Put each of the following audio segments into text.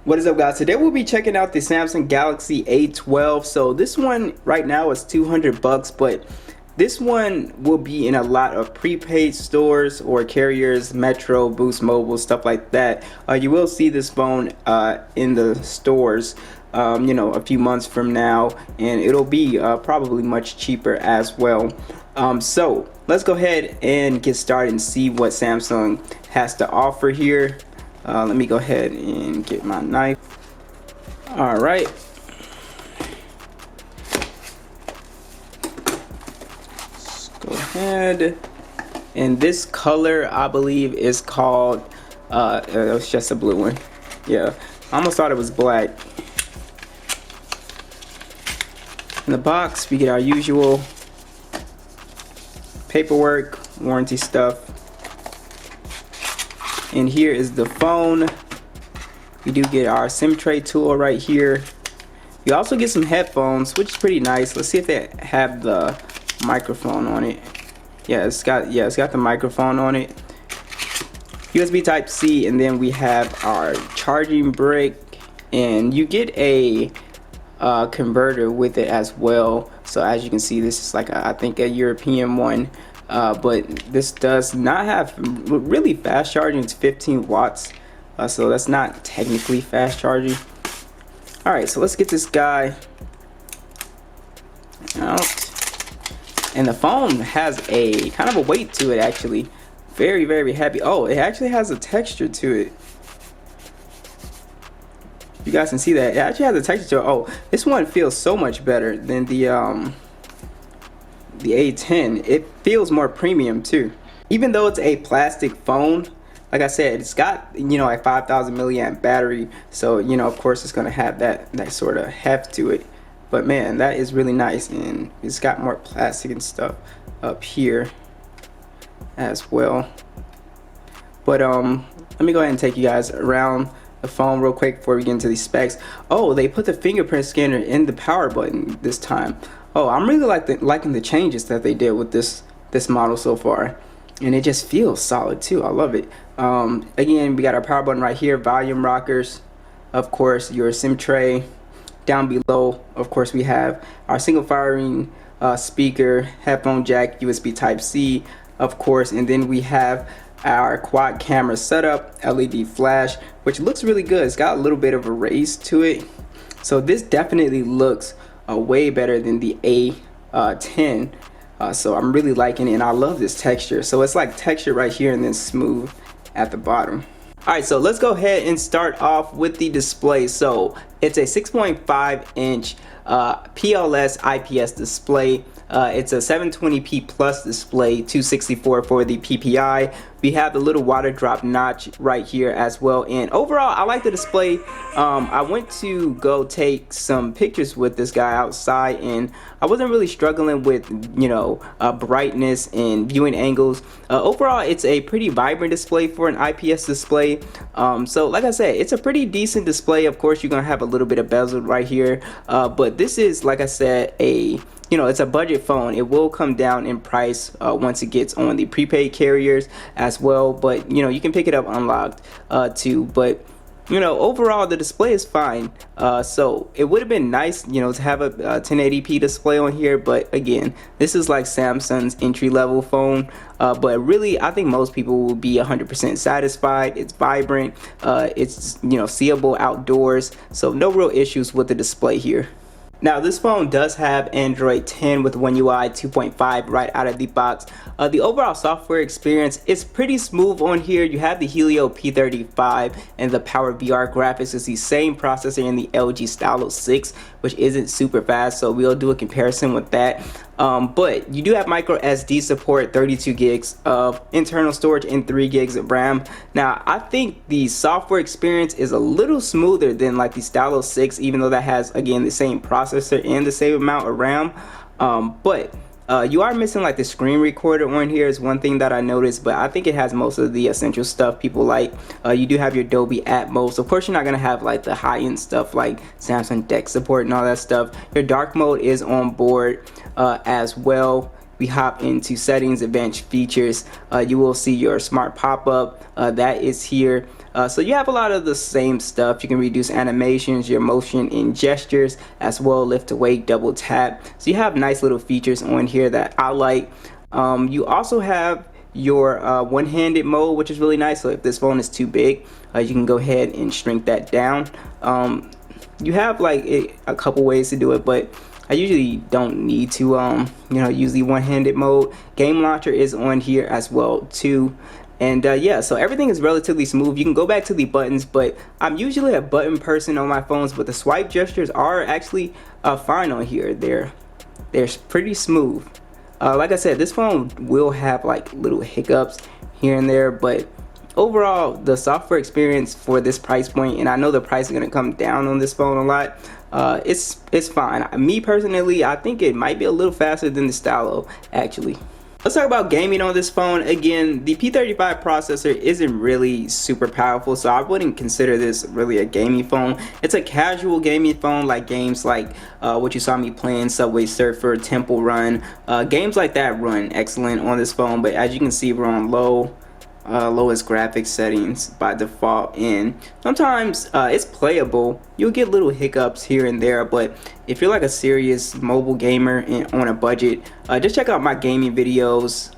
What is up, guys? Today we'll be checking out the Samsung Galaxy A12. So this one right now is 200 bucks, but this one will be in a lot of prepaid stores or carriers, Metro, Boost Mobile, stuff like that. You will see this phone in the stores, a few months from now, and it'll be probably much cheaper as well. So let's go ahead and get started and see what Samsung has to offer here. Let me go ahead and get my knife. All right. Let's go ahead. And this color, I believe, is called, it was just a blue one. Yeah, I almost thought it was black. In the box, we get our usual paperwork, warranty stuff. And here is the phone. We do get our SIM tray tool right here. You also get some headphones, which is pretty nice. Let's see if they have the microphone on it. Yeah, it's got the microphone on it. USB Type C, and then we have our charging brick, and you get a converter with it as well. So as you can see, this is like I think a European one. But this does not have really fast charging. It's 15 watts, so that's not technically fast charging. All right, so let's get this guy out. And the phone has a kind of a weight to it, actually. Very, very heavy. Oh, it actually has a texture to it. You guys can see that it actually has a texture to it. Oh, this one feels so much better than the A10. It feels more premium too. Even though it's a plastic phone, like I said, it's got a 5,000 milliamp battery, so of course it's gonna have that sort of heft to it. But man, that is really nice, and it's got more plastic and stuff up here as well. But let me go ahead and take you guys around the phone real quick before we get into these specs. Oh, they put the fingerprint scanner in the power button this time. Oh, I'm really liking the changes that they did with this model so far, and it just feels solid too. I love it. Again, we got our power button right here, volume rockers, of course, your SIM tray. Down below, of course, we have our single firing speaker, headphone jack, USB Type C, of course, and then we have our quad camera setup, LED flash, which looks really good. It's got a little bit of a raise to it, so this definitely looks way better than the A10. So I'm really liking it, and I love this texture. So it's like texture right here and then smooth at the bottom. Alright, so let's go ahead and start off with the display. So it's a 6.5 inch PLS IPS display. It's a 720p plus display, 264 for the PPI. We have the little water drop notch right here as well, and overall I like the display. I went to go take some pictures with this guy outside, and I wasn't really struggling with brightness and viewing angles. Overall, it's a pretty vibrant display for an IPS display. So like I said, it's a pretty decent display. Of course, you're gonna have a little bit of bezel right here, but this is, like I said, it's a budget phone. It will come down in price once it gets on the prepaid carriers as well, but you can pick it up unlocked too. But overall the display is fine. So it would have been nice to have a 1080p display on here, but again, this is like Samsung's entry-level phone. But really, I think most people will be 100% satisfied. It's vibrant, it's seeable outdoors, so no real issues with the display here. Now, this phone does have Android 10 with One UI 2.5 right out of the box. The overall software experience is pretty smooth on here. You have the Helio P35, and the Power VR graphics is the same processor in the LG Stylo 6, which isn't super fast, so we'll do a comparison with that. But you do have micro SD support, 32 gigs of internal storage and 3 gigs of RAM. Now, I think the software experience is a little smoother than like the Stylo 6, even though that has, again, the same processor and the same amount of RAM. But you are missing like the screen recorder on here is one thing that I noticed, but I think it has most of the essential stuff people like. You do have your Dolby Atmos. Of course, you're not gonna have like the high-end stuff like Samsung DeX support and all that stuff. Your dark mode is on board as well. we hop into settings, advanced features, you will see your smart pop-up that is here. So you have a lot of the same stuff. You can reduce animations, your motion and gestures as well, lift to wake, double tap. So you have nice little features on here that I like. You also have your one-handed mode, which is really nice. So if this phone is too big, you can go ahead and shrink that down. You have like a couple ways to do it, but I usually don't need to use the one-handed mode. Game launcher is on here as well too. And yeah, so everything is relatively smooth. You can go back to the buttons, but I'm usually a button person on my phones, but the swipe gestures are actually fine on here. They're pretty smooth. Like I said, this phone will have like little hiccups here and there, but overall the software experience for this price point, and I know the price is going to come down on this phone a lot, it's fine. Me personally, I think it might be a little faster than the Stylo actually. Let's talk about gaming on this phone. Again, the P35 processor isn't really super powerful, so I wouldn't consider this really a gaming phone. It's a casual gaming phone, like games like what you saw me playing, Subway Surfer, Temple Run. Games like that run excellent on this phone, but as you can see, we're on lowest graphics settings by default, and sometimes it's playable. You'll get little hiccups here and there, but if you're like a serious mobile gamer and on a budget, just check out my gaming videos.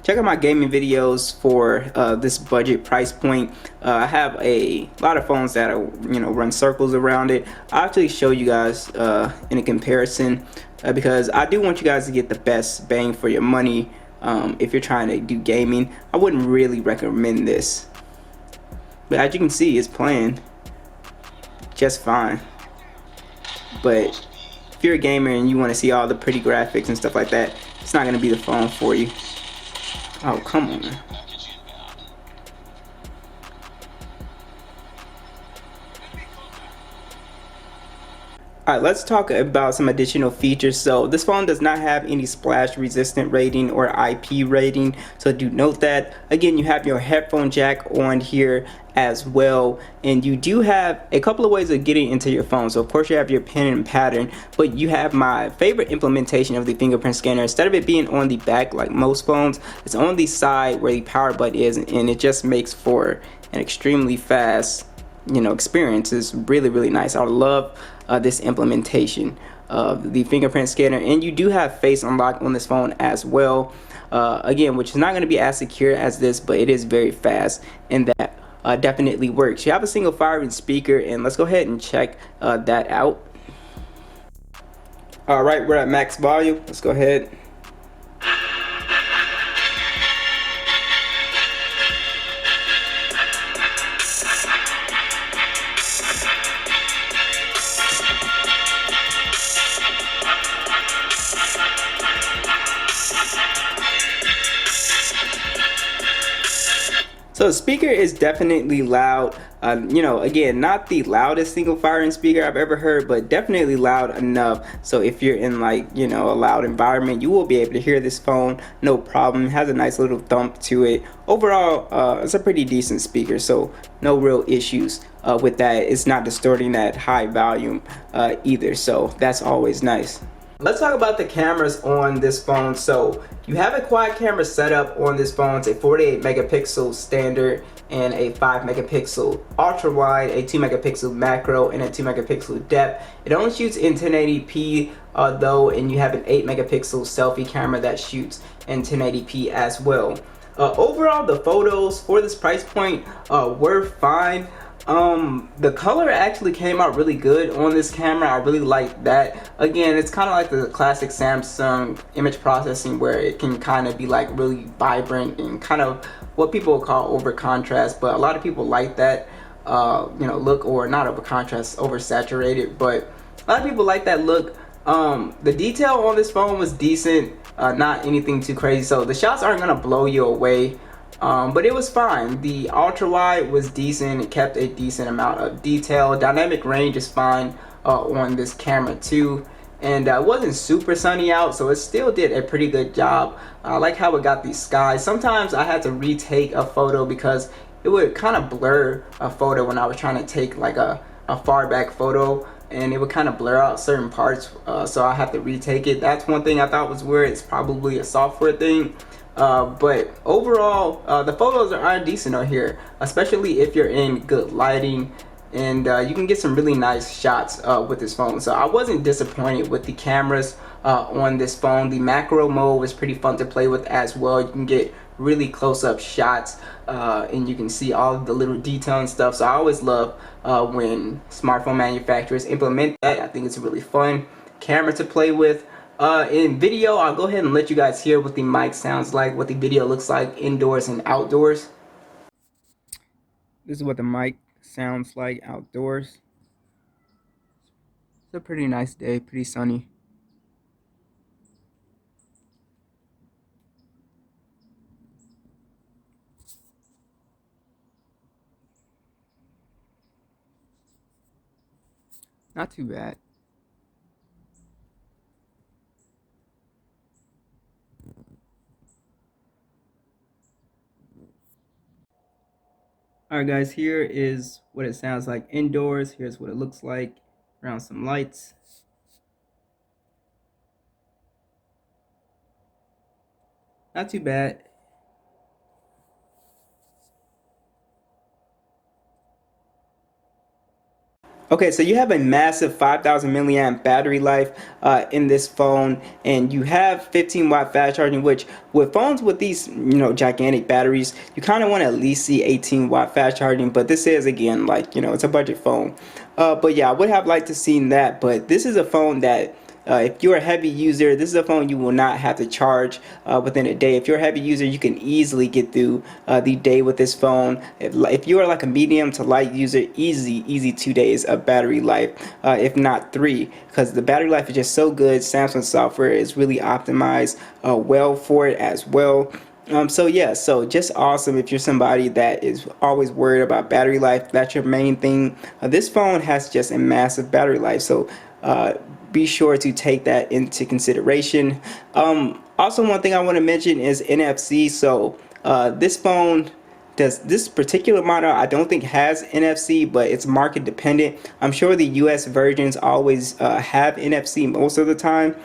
Check out my gaming videos for this budget price point. I have a lot of phones that run circles around it. I'll actually show you guys in a comparison because I do want you guys to get the best bang for your money. If you're trying to do gaming, I wouldn't really recommend this, but as you can see, it's playing just fine. But if you're a gamer and you want to see all the pretty graphics and stuff like that, it's not going to be the phone for you. Oh, come on. Alright, let's talk about some additional features. So this phone does not have any splash resistant rating or IP rating, so do note that. Again, you have your headphone jack on here as well, and you do have a couple of ways of getting into your phone. So of course you have your pin and pattern, but you have my favorite implementation of the fingerprint scanner. Instead of it being on the back like most phones, it's on the side where the power button is, and it just makes for an extremely fast experience. Is really nice. I love this implementation of the fingerprint scanner, and you do have face unlock on this phone as well, again, which is not going to be as secure as this, but it is very fast, and that definitely works. You have a single firing speaker, and let's go ahead and check that out. Alright, we're at max volume. Let's go ahead. So the speaker is definitely loud. Again, not the loudest single firing speaker I've ever heard, but definitely loud enough. So if you're in like, a loud environment, you will be able to hear this phone, no problem. It has a nice little thump to it. Overall, it's a pretty decent speaker, so no real issues with that. It's not distorting that high volume either, so that's always nice. Let's talk about the cameras on this phone. So you have a quad camera setup on this phone. It's a 48 megapixel standard and a 5 megapixel ultra wide, a 2 megapixel macro, and a 2 megapixel depth. It only shoots in 1080p though, and you have an 8 megapixel selfie camera that shoots in 1080p as well. Overall, the photos for this price point were fine. The color actually came out really good on this camera. I really like that. Again, it's kind of like the classic Samsung image processing where it can kind of be like really vibrant and kind of what people call over contrast, but a lot of people like that look, or not over contrast, over saturated, but a lot of people like that look. The detail on this phone was decent, not anything too crazy, so the shots aren't gonna blow you away. But it was fine. The ultra wide was decent. It kept a decent amount of detail. Dynamic range is fine on this camera too, and it wasn't super sunny out, so it still did a pretty good job. I like how it got these skies. Sometimes I had to retake a photo because it would kind of blur a photo when I was trying to take like a far back photo, and it would kind of blur out certain parts, so I have to retake it. That's one thing I thought was weird. It's probably a software thing. But overall, the photos are decent on here, especially if you're in good lighting, and you can get some really nice shots with this phone. So I wasn't disappointed with the cameras on this phone. The macro mode was pretty fun to play with as well. You can get really close-up shots, and you can see all of the little detail and stuff. So I always love when smartphone manufacturers implement that. I think it's a really fun camera to play with. In video, I'll go ahead and let you guys hear what the mic sounds like, what the video looks like indoors and outdoors. This is what the mic sounds like outdoors. It's a pretty nice day, pretty sunny. Not too bad. Alright guys, here is what it sounds like indoors. Here's what it looks like around some lights. Not too bad. Okay, so you have a massive 5,000 milliamp battery life in this phone, and you have 15-watt fast charging, which with phones with these, gigantic batteries, you kind of want to at least see 18-watt fast charging, but this is, again, like, it's a budget phone. But yeah, I would have liked to seen that, but this is a phone that if you're a heavy user, this is a phone you will not have to charge within a day. If you're a heavy user, you can easily get through the day with this phone. If you are like a medium to light user, easy 2 days of battery life, if not 3, because the battery life is just so good. Samsung software is really optimized well for it as well. So yeah, so just awesome if you're somebody that is always worried about battery life. That's your main thing. This phone has just a massive battery life, so be sure to take that into consideration. Also, one thing I want to mention is NFC. So this phone this particular model I don't think has NFC, but it's market dependent. I'm sure the US versions always have NFC most of the time.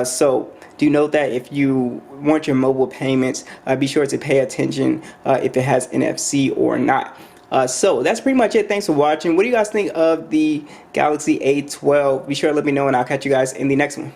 So do note that if you want your mobile payments, be sure to pay attention if it has NFC or not. So that's pretty much it. Thanks for watching. What do you guys think of the Galaxy A12? Be sure to let me know, and I'll catch you guys in the next one.